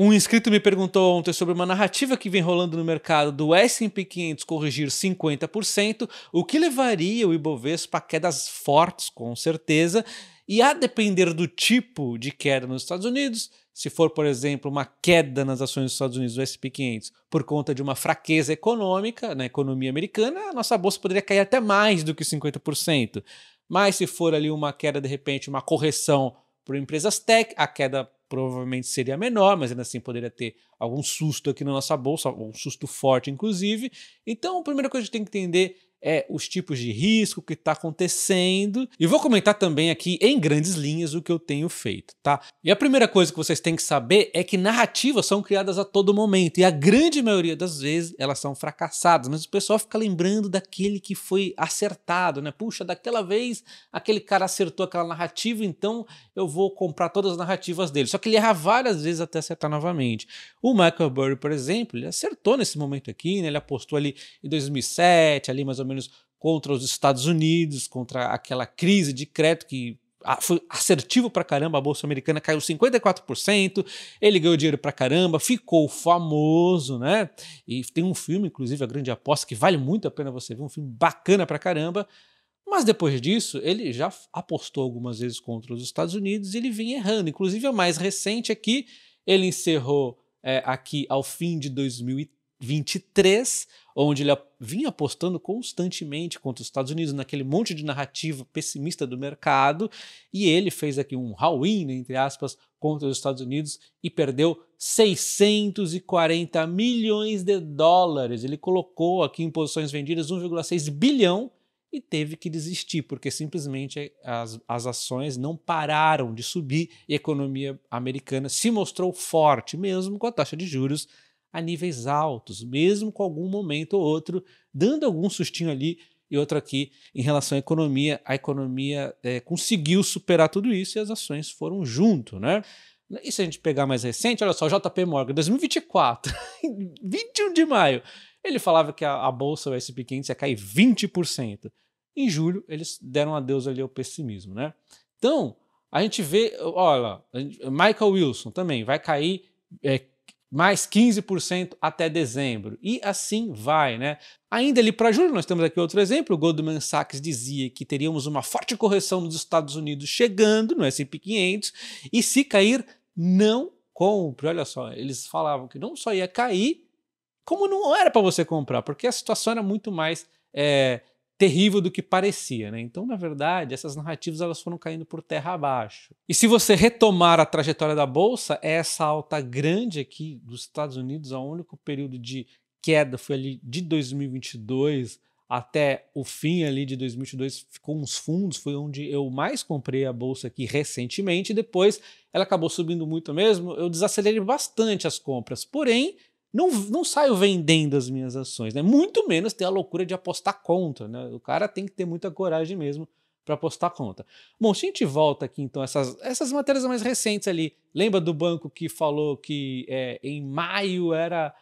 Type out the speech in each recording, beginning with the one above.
Um inscrito me perguntou ontem sobre uma narrativa que vem rolando no mercado do S&P 500 corrigir 50%, o que levaria o Ibovespa a quedas fortes, com certeza, e a depender do tipo de queda nos Estados Unidos, se for, por exemplo, uma queda nas ações dos Estados Unidos do S&P 500 por conta de uma fraqueza econômica na economia americana, a nossa bolsa poderia cair até mais do que 50%. Mas se for ali uma queda, de repente, uma correção por empresas tech, a queda provavelmente seria menor, mas ainda assim poderia ter algum susto aqui na nossa bolsa, um susto forte inclusive. Então a primeira coisa que a gente tem que entender é os tipos de risco, o que está acontecendo, e vou comentar também aqui em grandes linhas o que eu tenho feito, tá? E a primeira coisa que vocês têm que saber é que narrativas são criadas a todo momento, e a grande maioria das vezes elas são fracassadas, mas o pessoal fica lembrando daquele que foi acertado, né? Puxa, daquela vez aquele cara acertou aquela narrativa, então eu vou comprar todas as narrativas dele. Só que ele erra várias vezes até acertar novamente. O Michael Burry, por exemplo, ele acertou nesse momento aqui, né? Ele apostou ali em 2007, ali mais ou menos contra os Estados Unidos, contra aquela crise de crédito que foi assertivo pra caramba, a bolsa americana caiu 54%, ele ganhou dinheiro pra caramba, ficou famoso, né? E tem um filme, inclusive, A Grande Aposta, que vale muito a pena você ver, um filme bacana pra caramba. Mas depois disso, ele já apostou algumas vezes contra os Estados Unidos e ele vinha errando. Inclusive, a mais recente aqui, ele encerrou aqui ao fim de 2023, onde ele vinha apostando constantemente contra os Estados Unidos, naquele monte de narrativa pessimista do mercado, e ele fez aqui um all-in, né, entre aspas, contra os Estados Unidos e perdeu 640 milhões de dólares. Ele colocou aqui em posições vendidas 1,6 bilhão, e teve que desistir, porque simplesmente as ações não pararam de subir e a economia americana se mostrou forte, mesmo com a taxa de juros a níveis altos, mesmo com algum momento ou outro, dando algum sustinho ali e outro aqui em relação à economia. A economia conseguiu superar tudo isso e as ações foram junto, né? E se a gente pegar mais recente, olha só, o JP Morgan, 2024, 21 de maio, ele falava que a bolsa, o S&P 500, ia cair 20%. Em julho, eles deram adeus ali ao pessimismo, né? Então, a gente vê, olha, Michael Wilson também vai cair mais 15% até dezembro. E assim vai, né? Ainda ali para julho, nós temos aqui outro exemplo. O Goldman Sachs dizia que teríamos uma forte correção nos Estados Unidos chegando no S&P 500 e se cair, não compre. Olha só, eles falavam que não só ia cair, como não era para você comprar, porque a situação era muito mais terrível do que parecia, né? Então, na verdade, essas narrativas elas foram caindo por terra abaixo. E se você retomar a trajetória da bolsa, essa alta grande aqui dos Estados Unidos, o único período de queda foi ali de 2022 até o fim ali de 2022, ficou uns fundos, foi onde eu mais comprei a bolsa aqui recentemente, e depois ela acabou subindo muito mesmo, eu desacelerei bastante as compras, porém, não saio vendendo as minhas ações, né? Muito menos ter a loucura de apostar contra, né? O cara tem que ter muita coragem mesmo para apostar contra. Bom, se a gente volta aqui então, essas matérias mais recentes ali, lembra do banco que falou que em maio era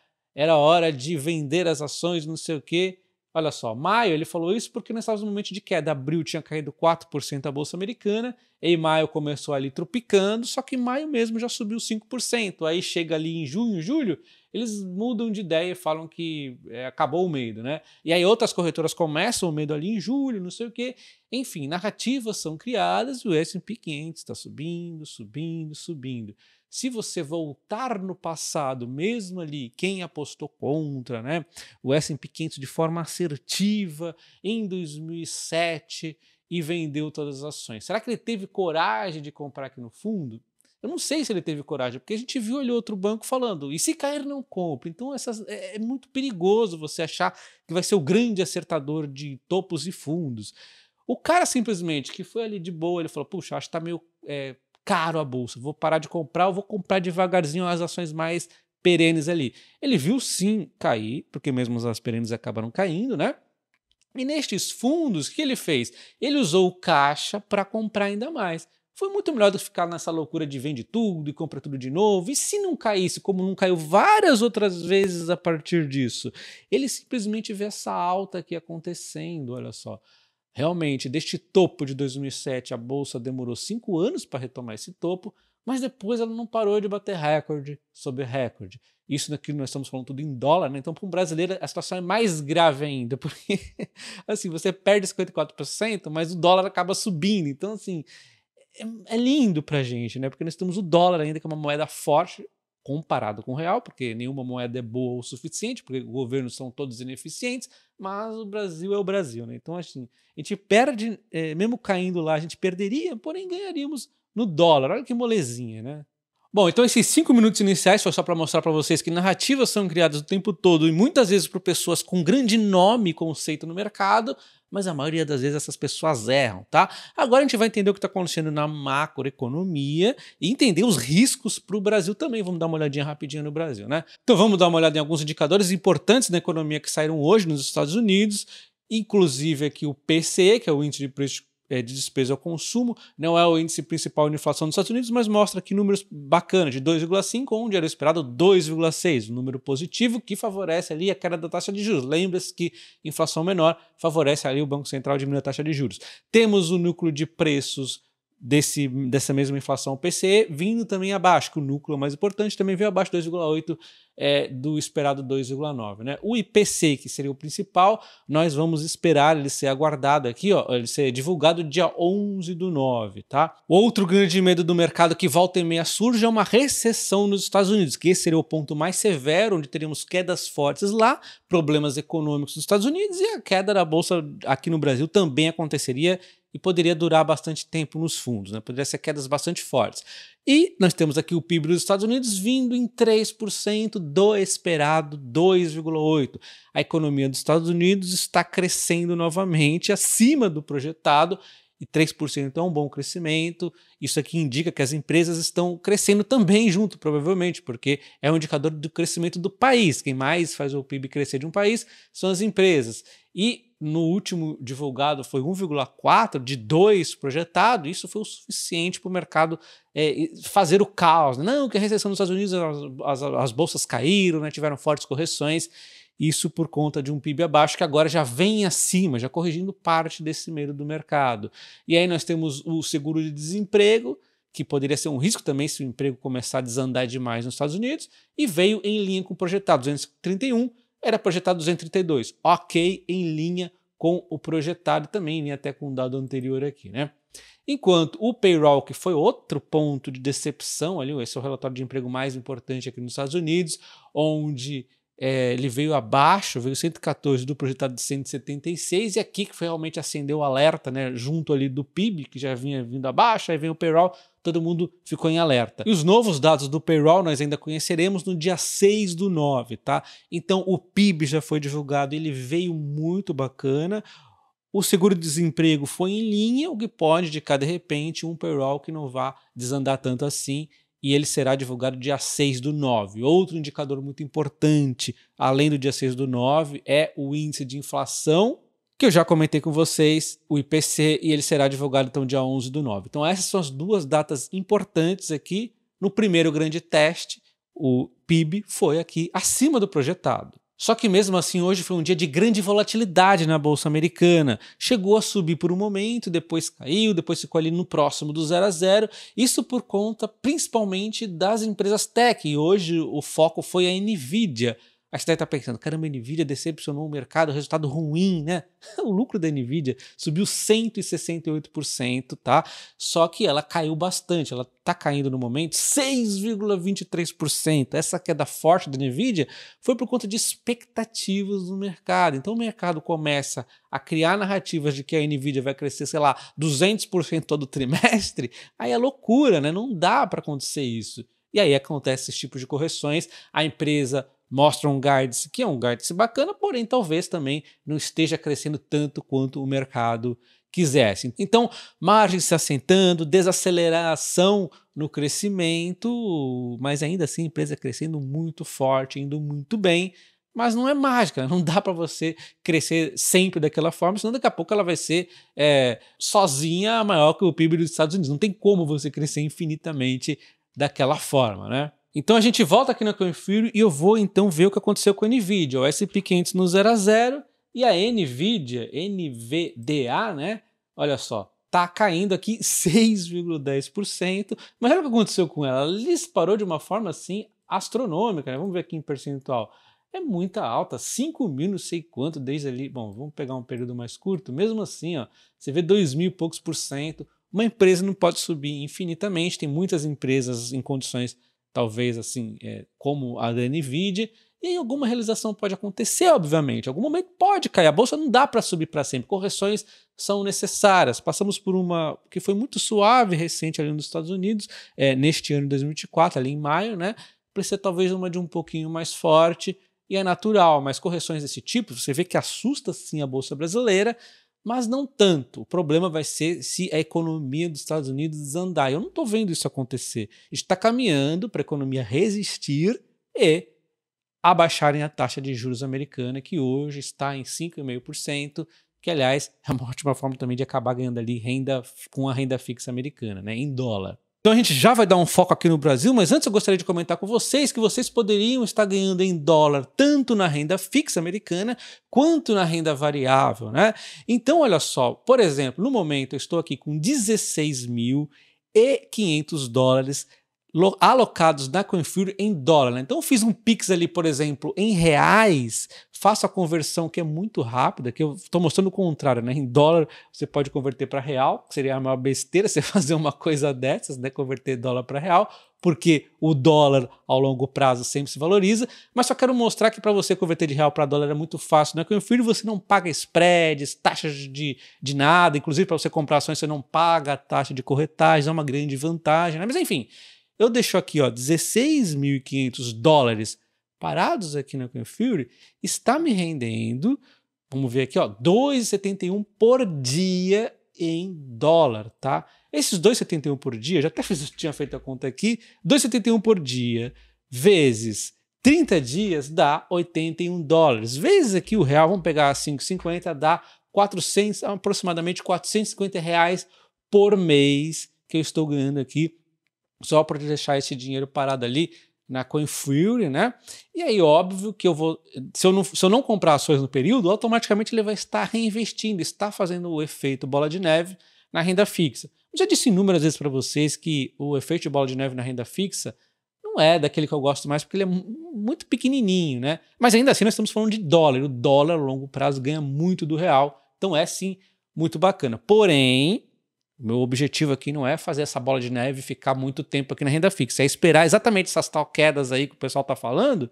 hora de vender as ações, não sei o quê? Olha só, maio ele falou isso porque nós estávamos no momento de queda. Abril tinha caído 4% a bolsa americana, em maio começou ali tropicando, só que em maio mesmo já subiu 5%. Aí chega ali em junho, julho, eles mudam de ideia e falam que acabou o medo, né? E aí outras corretoras começam o medo ali em julho, não sei o quê. Enfim, narrativas são criadas e o S&P 500 está subindo, subindo, subindo. Se você voltar no passado, mesmo ali, quem apostou contra, né? O S&P 500 de forma assertiva em 2007 e vendeu todas as ações. Será que ele teve coragem de comprar aqui no fundo? Eu não sei se ele teve coragem, porque a gente viu ali outro banco falando, e se cair não compre. Então é muito perigoso você achar que vai ser o grande acertador de topos e fundos. O cara simplesmente que foi ali de boa, ele falou, puxa, acho que tá meio caro a bolsa, vou parar de comprar, eu vou comprar devagarzinho as ações mais perenes ali. Ele viu sim cair, porque mesmo as perenes acabaram caindo, né? E nestes fundos, o que ele fez? Ele usou o caixa para comprar ainda mais. Foi muito melhor do que ficar nessa loucura de vende tudo e compra tudo de novo. E se não caísse, como não caiu várias outras vezes a partir disso? Ele simplesmente vê essa alta aqui acontecendo, olha só. Realmente, deste topo de 2007, a bolsa demorou 5 anos para retomar esse topo, mas depois ela não parou de bater recorde sobre recorde. Isso daqui nós estamos falando tudo em dólar, né? Então para um brasileiro a situação é mais grave ainda, porque assim, você perde 54%, mas o dólar acaba subindo. Então assim, é lindo pra gente, né? Porque nós temos o dólar ainda, que é uma moeda forte comparado com o real, porque nenhuma moeda é boa o suficiente, porque os governos são todos ineficientes, mas o Brasil é o Brasil, né? Então, assim, a gente perde, mesmo caindo lá, a gente perderia, porém ganharíamos no dólar. Olha que molezinha, né? Bom, então esses 5 minutos iniciais foi só para mostrar para vocês que narrativas são criadas o tempo todo e muitas vezes por pessoas com grande nome e conceito no mercado, mas a maioria das vezes essas pessoas erram, tá? Agora a gente vai entender o que está acontecendo na macroeconomia e entender os riscos para o Brasil também. Vamos dar uma olhadinha rapidinho no Brasil, né? Então vamos dar uma olhada em alguns indicadores importantes da economia que saíram hoje nos Estados Unidos, inclusive aqui o PCE, que é o índice de preço de despesa ao consumo, não é o índice principal de inflação dos Estados Unidos, mas mostra aqui números bacanas, de 2,5, onde era esperado 2,6, um número positivo que favorece ali a queda da taxa de juros. Lembra-se que inflação menor favorece ali o Banco Central a diminuir a taxa de juros. Temos o núcleo de preços dessa mesma inflação PCE vindo também abaixo, que o núcleo mais importante também veio abaixo, 2,8 do esperado 2,9. Né? O IPC, que seria o principal, nós vamos esperar ele ser aguardado aqui, ó, ele ser divulgado dia 11/9. Tá? Outro grande medo do mercado que volta e meia surge é uma recessão nos Estados Unidos, que esse seria o ponto mais severo, onde teríamos quedas fortes lá, problemas econômicos nos Estados Unidos, e a queda da bolsa aqui no Brasil também aconteceria e poderia durar bastante tempo nos fundos, né? Poderia ser quedas bastante fortes. E nós temos aqui o PIB dos Estados Unidos vindo em 3% do esperado 2,8%. A economia dos Estados Unidos está crescendo novamente acima do projetado, e 3% é um bom crescimento. Isso aqui indica que as empresas estão crescendo também junto, provavelmente, porque é um indicador do crescimento do país. Quem mais faz o PIB crescer de um país são as empresas. E no último divulgado foi 1,4 de 2 projetado. Isso foi o suficiente para o mercado fazer o caos. Não, que a recessão nos Estados Unidos, as bolsas caíram, né, tiveram fortes correções. Isso por conta de um PIB abaixo que agora já vem acima, já corrigindo parte desse medo do mercado. E aí nós temos o seguro de desemprego, que poderia ser um risco também se o emprego começar a desandar demais nos Estados Unidos, e veio em linha com o projetado, 231, era projetado 232, ok, em linha com o projetado, também em linha até com o dado anterior aqui, né? Enquanto o payroll, que foi outro ponto de decepção, ali, esse é o relatório de emprego mais importante aqui nos Estados Unidos, onde ele veio abaixo, veio 114 do projetado de 176, e aqui que foi realmente acendeu o alerta, né, junto ali do PIB, que já vinha vindo abaixo, aí vem o payroll, todo mundo ficou em alerta. E os novos dados do payroll nós ainda conheceremos no dia 6/9, tá? Então o PIB já foi divulgado, ele veio muito bacana. O seguro-desemprego foi em linha, o que pode indicar de repente um payroll que não vá desandar tanto assim, e ele será divulgado dia 6/9. Outro indicador muito importante, além do dia 6/9, é o índice de inflação, que eu já comentei com vocês, o IPC, e ele será divulgado então dia 11/9. Então essas são as duas datas importantes aqui. No primeiro grande teste, o PIB foi aqui acima do projetado. Só que mesmo assim hoje foi um dia de grande volatilidade na Bolsa Americana. Chegou a subir por um momento, depois caiu, depois ficou ali no próximo do 0 a 0. Isso por conta principalmente das empresas tech. E hoje o foco foi a Nvidia. Aí você deve estar pensando, caramba, a Nvidia decepcionou o mercado, resultado ruim, né? O lucro da Nvidia subiu 168%, tá? Só que ela caiu bastante, ela está caindo no momento 6,23%. Essa queda forte da Nvidia foi por conta de expectativas do mercado. Então o mercado começa a criar narrativas de que a Nvidia vai crescer, sei lá, 200% todo trimestre, aí é loucura, né? Não dá para acontecer isso. E aí acontece esse tipo de correções, a empresa mostra um guidance que é um guidance bacana, porém talvez também não esteja crescendo tanto quanto o mercado quisesse. Então, margem se assentando, desaceleração no crescimento, mas ainda assim a empresa crescendo muito forte, indo muito bem, mas não é mágica, não dá para você crescer sempre daquela forma, senão daqui a pouco ela vai ser sozinha maior que o PIB dos Estados Unidos. Não tem como você crescer infinitamente daquela forma, né? Então a gente volta aqui na Confiro e eu vou então ver o que aconteceu com a Nvidia. O S&P 500 no 0 a 0 e a Nvidia, NVDA, né? Olha só, tá caindo aqui 6,10%, mas olha o que aconteceu com ela, ela disparou de uma forma assim astronômica, né? Vamos ver aqui em percentual. É muita alta, 5.000 não sei quanto desde ali. Bom, vamos pegar um período mais curto, mesmo assim, ó, você vê 2.000 e poucos por cento. Uma empresa não pode subir infinitamente, tem muitas empresas em condições talvez assim, como a da NVIDIA, e aí alguma realização pode acontecer, obviamente. Em algum momento pode cair. A bolsa não dá para subir para sempre. Correções são necessárias. Passamos por uma que foi muito suave, recente ali nos Estados Unidos, neste ano de 2024, ali em maio, né? Precisa talvez uma de um pouquinho mais forte, e é natural, mas correções desse tipo, você vê que assusta sim a bolsa brasileira, mas não tanto. O problema vai ser se a economia dos Estados Unidos desandar. Eu não estou vendo isso acontecer. Está caminhando para a economia resistir e abaixarem a taxa de juros americana, que hoje está em 5,5%, que, aliás, é uma ótima forma também de acabar ganhando ali renda com a renda fixa americana, né, em dólar. Então a gente já vai dar um foco aqui no Brasil, mas antes eu gostaria de comentar com vocês que vocês poderiam estar ganhando em dólar tanto na renda fixa americana quanto na renda variável, né? Então olha só, por exemplo, no momento eu estou aqui com 16.500 dólares alocados na CoinFury em dólar, né? Então eu fiz um Pix ali, por exemplo, em reais, faço a conversão que é muito rápida, que eu estou mostrando o contrário, né? Em dólar você pode converter para real, que seria a maior besteira você fazer uma coisa dessas, né? Converter dólar para real, porque o dólar ao longo prazo sempre se valoriza, mas só quero mostrar que para você converter de real para dólar é muito fácil, né? CoinFury você não paga spreads, taxas de nada, inclusive para você comprar ações você não paga a taxa de corretagem, é uma grande vantagem, né? Mas enfim, eu deixo aqui, ó, 16.500 dólares parados aqui na CoinFury, está me rendendo, vamos ver aqui, ó, 2,71 por dia em dólar, tá? Esses 2,71 por dia, já até tinha feito a conta aqui, 2,71 por dia vezes 30 dias dá 81 dólares. Vezes aqui o real, vamos pegar 5,50, dá aproximadamente 450 reais por mês que eu estou ganhando aqui só para deixar esse dinheiro parado ali na CoinFury, né? E aí, óbvio que eu vou, se eu não comprar ações no período, automaticamente ele vai estar reinvestindo, está fazendo o efeito bola de neve na renda fixa. Eu já disse inúmeras vezes para vocês que o efeito de bola de neve na renda fixa não é daquele que eu gosto mais, porque ele é muito pequenininho, né? Mas ainda assim nós estamos falando de dólar. O dólar a longo prazo ganha muito do real, então é sim muito bacana. Porém, o meu objetivo aqui não é fazer essa bola de neve e ficar muito tempo aqui na renda fixa, é esperar exatamente essas tal quedas aí que o pessoal está falando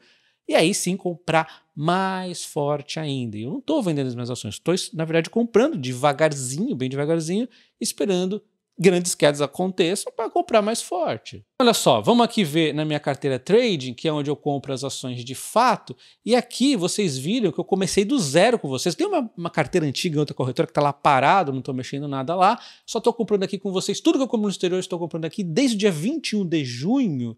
e aí sim comprar mais forte ainda. Eu não estou vendendo as minhas ações, estou, na verdade, comprando devagarzinho, bem devagarzinho, esperando grandes quedas aconteçam para comprar mais forte. Olha só, vamos aqui ver na minha carteira trading, que é onde eu compro as ações de fato, e aqui vocês viram que eu comecei do zero com vocês. Tem uma carteira antiga em outra corretora que está lá parado, não estou mexendo nada lá, só estou comprando aqui com vocês. Tudo que eu compro no exterior eu estou comprando aqui desde o dia 21 de junho,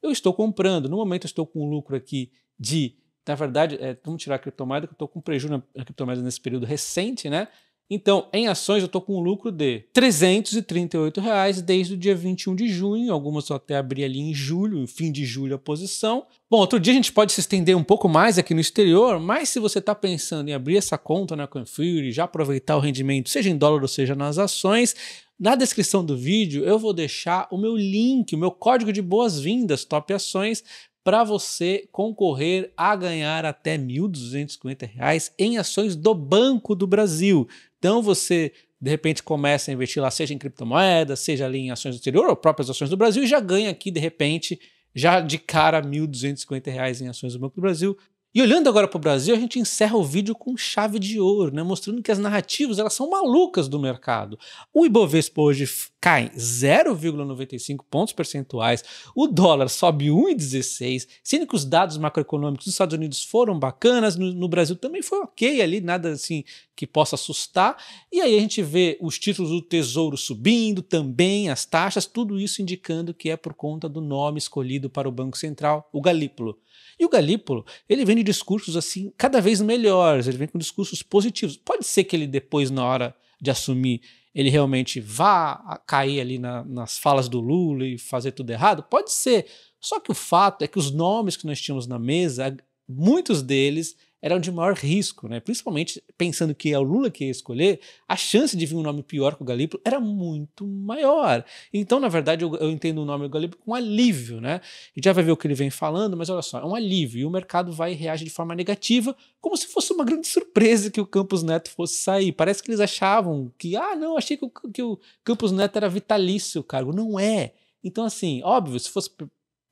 eu estou comprando. No momento eu estou com um lucro aqui de, na verdade, vamos tirar a criptomoeda, que eu estou com prejuízo na criptomoeda nesse período recente, né? Então, em ações, eu estou com um lucro de R$ 338 desde o dia 21 de junho. Algumas eu até abri ali em julho, fim de julho a posição. Bom, outro dia a gente pode se estender um pouco mais aqui no exterior, mas se você está pensando em abrir essa conta na CoinFury, já aproveitar o rendimento, seja em dólar ou seja nas ações, na descrição do vídeo eu vou deixar o meu link, o meu código de boas-vindas, Top Ações, para você concorrer a ganhar até R$ 1.250 em ações do Banco do Brasil. Então você, de repente, começa a investir lá, seja em criptomoedas, seja ali em ações do exterior ou próprias ações do Brasil, e já ganha aqui, de repente, já de cara R$ 1.250 em ações do Banco do Brasil. E olhando agora para o Brasil, a gente encerra o vídeo com chave de ouro, né? Mostrando que as narrativas elas são malucas do mercado. O Ibovespa hoje cai 0,95 pontos percentuais, o dólar sobe 1,16, sendo que os dados macroeconômicos dos Estados Unidos foram bacanas, no Brasil também foi ok ali, nada assim que possa assustar. E aí a gente vê os títulos do Tesouro subindo também, as taxas, tudo isso indicando que é por conta do nome escolhido para o Banco Central, o Galípolo. E o Galípolo, ele vem de discursos assim cada vez melhores, ele vem com discursos positivos. Pode ser que ele depois, na hora de assumir, ele realmente vá cair ali nas falas do Lula e fazer tudo errado? Pode ser. Só que o fato é que os nomes que nós tínhamos na mesa muitos deles eram de maior risco, né? Principalmente pensando que é o Lula que ia escolher, a chance de vir um nome pior que o Galípolo era muito maior. Então, na verdade, eu entendo o nome do Galípolo com alívio, né? A gente já vai ver o que ele vem falando, mas olha só, é um alívio, e o mercado vai reagir de forma negativa, como se fosse uma grande surpresa que o Campos Neto fosse sair. Parece que eles achavam que, não, achei que o Campos Neto era vitalício o cargo. Não é. Então, assim, óbvio, se fosse...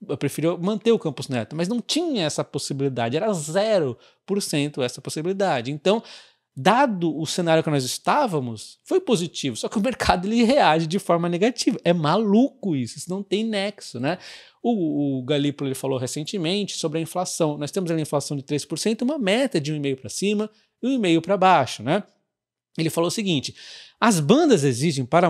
Eu prefiro manter o Campos Neto, mas não tinha essa possibilidade, era 0% essa possibilidade. Então, dado o cenário que nós estávamos, foi positivo, só que o mercado ele reage de forma negativa. É maluco isso não tem nexo, né? O Galípolo ele falou recentemente sobre a inflação. Nós temos ali a inflação de 3%, uma meta de 1,5% para cima e 1,5% para baixo, né? Ele falou o seguinte: as bandas existem para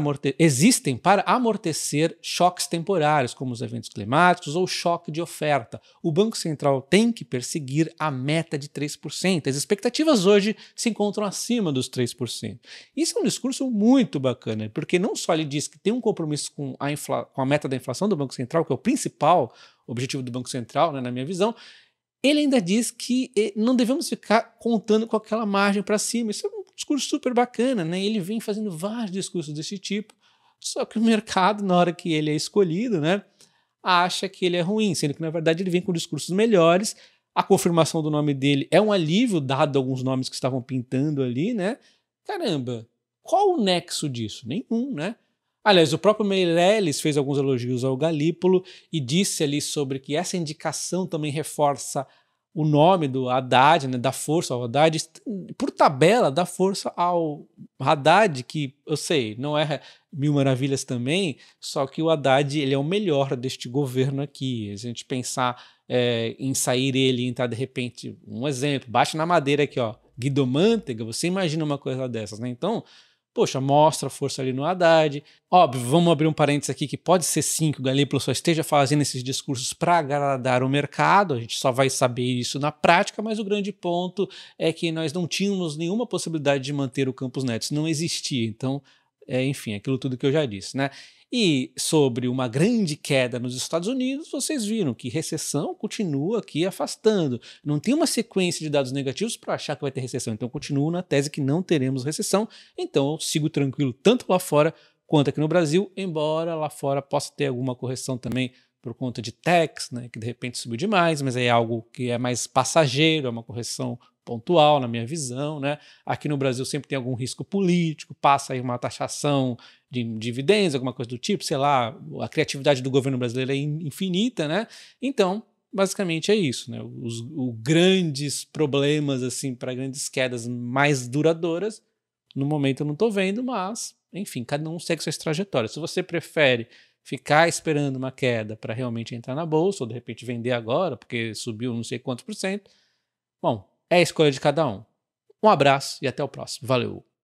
amortecer choques temporários, como os eventos climáticos ou choque de oferta. O Banco Central tem que perseguir a meta de 3%. As expectativas hoje se encontram acima dos 3%. Isso é um discurso muito bacana, porque não só ele diz que tem um compromisso com a meta da inflação do Banco Central, que é o principal objetivo do Banco Central, né, na minha visão, ele ainda diz que não devemos ficar contando com aquela margem para cima. Isso é um discurso super bacana, né? Ele vem fazendo vários discursos desse tipo, só que o mercado, na hora que ele é escolhido, né, acha que ele é ruim, sendo que, na verdade, ele vem com discursos melhores. A confirmação do nome dele é um alívio, dado alguns nomes que estavam pintando ali, né? Caramba, qual o nexo disso? Nenhum, né? Aliás, o próprio Meirelles fez alguns elogios ao Galípolo e disse ali sobre que essa indicação também reforça o nome do Haddad, né, dá força ao Haddad, por tabela dá força ao Haddad, que eu sei, não é mil maravilhas também, só que o Haddad ele é o melhor deste governo aqui. Se a gente pensar em sair ele e entrar de repente, um exemplo, bate na madeira aqui, ó, Guido Mantega, você imagina uma coisa dessas, né? Então, poxa, mostra força ali no Haddad. Óbvio, vamos abrir um parênteses aqui que pode ser sim que o Galípolo só esteja fazendo esses discursos para agradar o mercado, a gente só vai saber isso na prática, mas o grande ponto é que nós não tínhamos nenhuma possibilidade de manter o Campos Neto, isso não existia. Então, enfim, aquilo tudo que eu já disse, né? E sobre uma grande queda nos Estados Unidos, vocês viram que recessão continua aqui afastando. Não tem uma sequência de dados negativos para achar que vai ter recessão. Então, eu continuo na tese que não teremos recessão. Então, eu sigo tranquilo tanto lá fora quanto aqui no Brasil, embora lá fora possa ter alguma correção também por conta de tax, né, que de repente subiu demais, mas é algo que é mais passageiro, é uma correção pontual na minha visão, né? Aqui no Brasil sempre tem algum risco político, passa aí uma taxação de dividendos, alguma coisa do tipo, sei lá, a criatividade do governo brasileiro é infinita, né? Então, basicamente é isso, né? Os grandes problemas, assim, para grandes quedas mais duradouras, no momento eu não estou vendo, mas, enfim, cada um segue suas trajetórias. Se você prefere ficar esperando uma queda para realmente entrar na bolsa, ou de repente vender agora, porque subiu não sei quantos por cento, bom, é a escolha de cada um. Um abraço e até o próximo. Valeu!